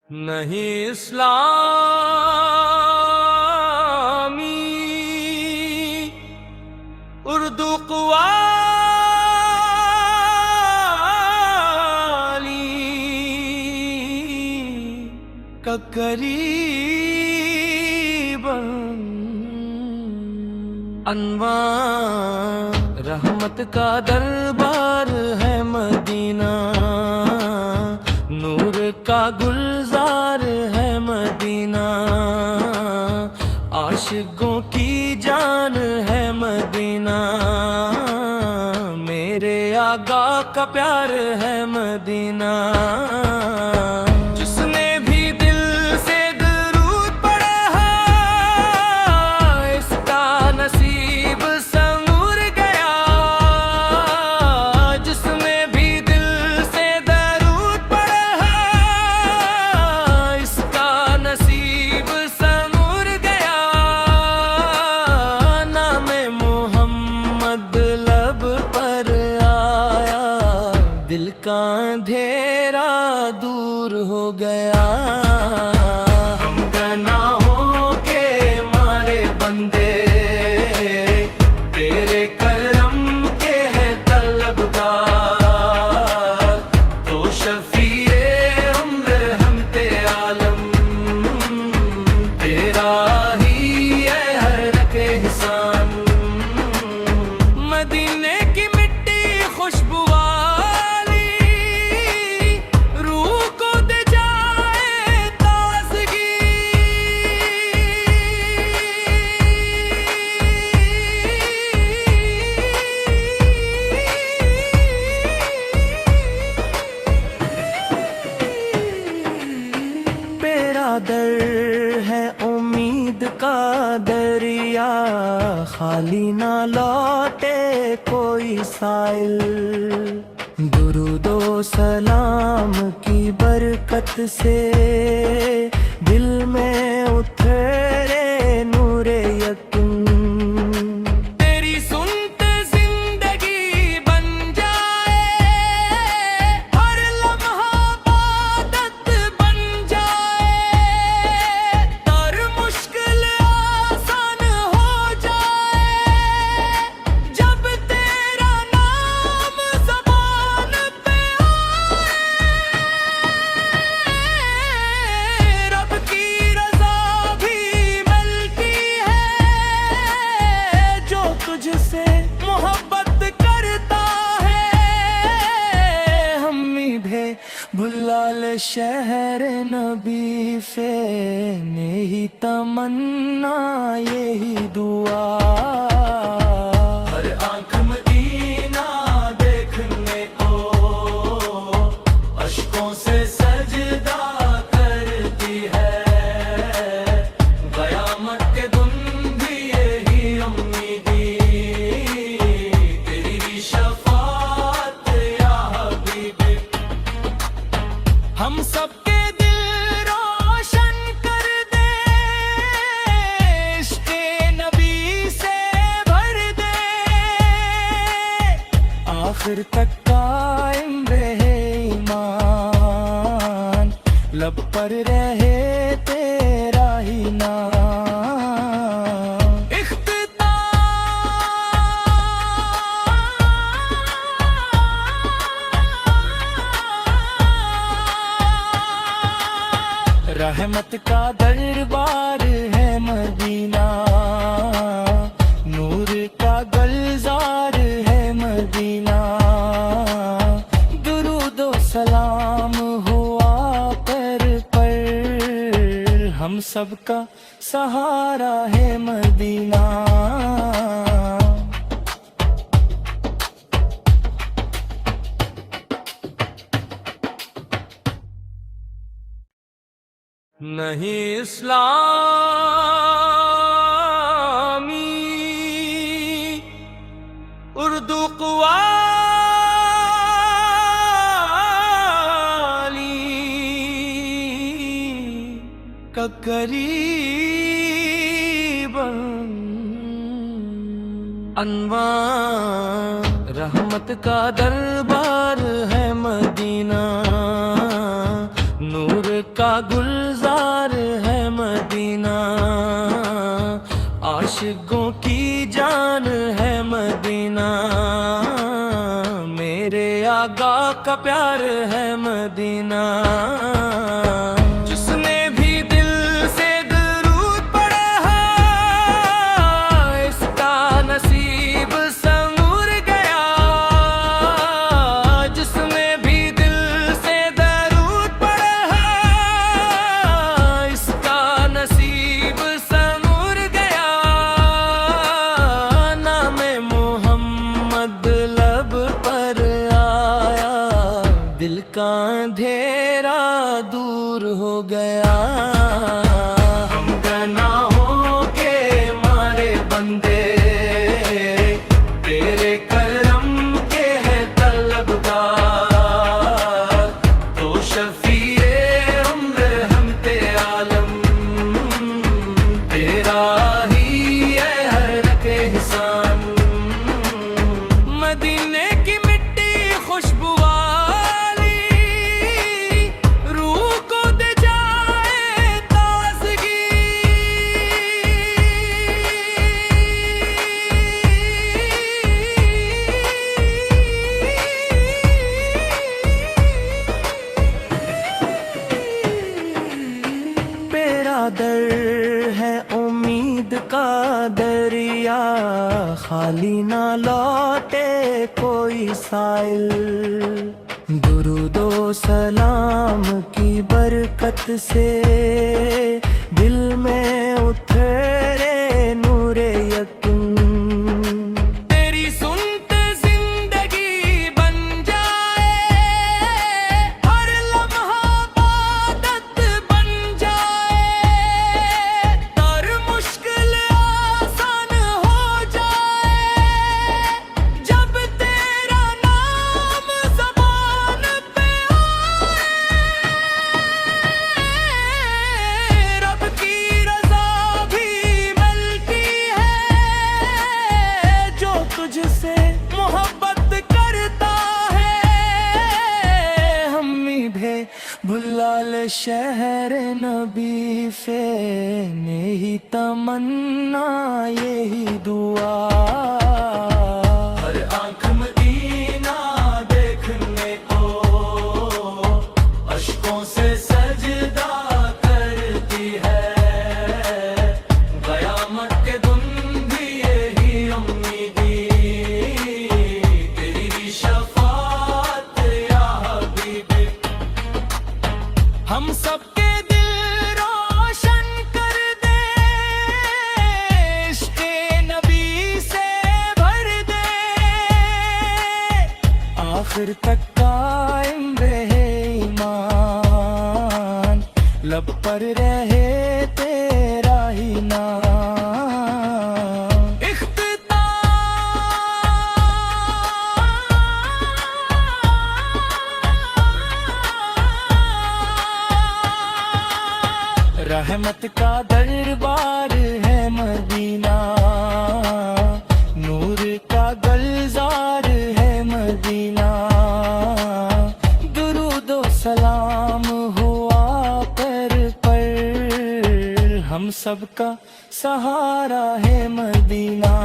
नहीं इस्लामी उर्दू कव्वाली का करीबन अनवार रहमत का दरबार है मदीना, नूर का गुलजार है मदीना, आशिकों की जान है मदीना, मेरे आका का प्यार है मदीना। जिसने भी दिल से दरूद पढ़ा है इसका नसीब संवर गया। जिसने भी दिल से दरूद पढ़ा है इसका नसीब संवर गया। नामे मोहम्मद लब पर आया, दिल का अंधेरा दूर हो गया। हम गुनाहों के मारे बंदे तेरे करम के हैं तलबगार, तो शफीए उम्र हम ते आलम तेरा ही है हर के एहसान। मदीने की मिट्टी खुशबू वाली रूह को दे जाए ताज़गी। मेरा दर है उम्मीद का दरिया, खाली ना लौटे कोई साइल। दुरूदो सलाम की बरकत से दिल में उतरे नूरे यकीन। तेरी सुनते जिंदगी बन जाए, हर लम्हा इबादत बन जाए, हर मुश्किल आसान हो जाए। जब तेरा नाम ज़बान पे आए, रब की रज़ा भी मिलती है। जो तुझसे मोहब्बत करता है, हमीदे भुलाल शहर नबी से नहीं तमन्ना यही दुआ। हर आँख मदीना देखने को अश्कों से सजदा करती है। क़यामत के दिन भी यही उम्मीदी, तेरी शफ़ाअत या हबीबी। हम सबके दिल रोशन कर दे, इश्क़े नबी से भर दे। आखिर तक कायम रहे ईमान, लब पर रहे तेरा ही नाम। रहमत का दरबार है मदीना, नूर का गुलजार है मदीना, दुरूद व सलाम हुआ पर हम सबका सहारा है मदीना। नहीं इस्लामी उर्दू कव्वाली का करीबन अनवार रहमत का दरबार है मदीना, नूर का गुलजार है मदीना, आशिकों की जान है मदीना, मेरे आका का प्यार है मदीना। जिसने भी दिल से दरूद पढ़ा है, इसका नसीब संवर गया। जिसने भी दिल से दरूद पढ़ा है, इसका नसीब संवर गया। नामे मोहम्मद लब पर आया, दिल का अंधेरा दूर हो गया। हम गुनाहों के मारे बंदे, तेरे करम के हैं तलबगार, तो शफीए उम्र हम ते आलम, तेरा ही है हर एक एहसान। मदीने की मिट्टी खुशबू वाली, रूह को दे जाए ताज़गी। मेरा दर है उम्मीद का दरिया, खाली ना लौटे कोई साइल। दुरूदो सलाम की बरकत से दिल में उतरे नूरे यकीन। तेरी सुनते जिंदगी बन जाए, हर लम्हा इबादत बन जाए, हर मुश्किल आसान हो जाए। जब तेरा नाम ज़बान पे आए, रब की रज़ा भी मिलती है। जो तुझसे मोहब्बत करता है, हमी भे भुलाल शहर नबी से, यही तमन्ना यही दुआ। हर आँख मदीना देखने को अश्कों से सजदा करती है। क़यामत के दिन भी यही उम्मीदी, तेरी शफ़ाअत या हबीबी। हम सबके दिल रोशन कर दे, इश्क़े नबी से भर दे। आखिर तक कायम रहे ईमान, लब पर रहे तेरा ही नाम। रहमत का दरबार है मदीना, नूर का गुलजार है मदीना। दुरूदो सलाम हुआ पर हम सबका सहारा है मदीना।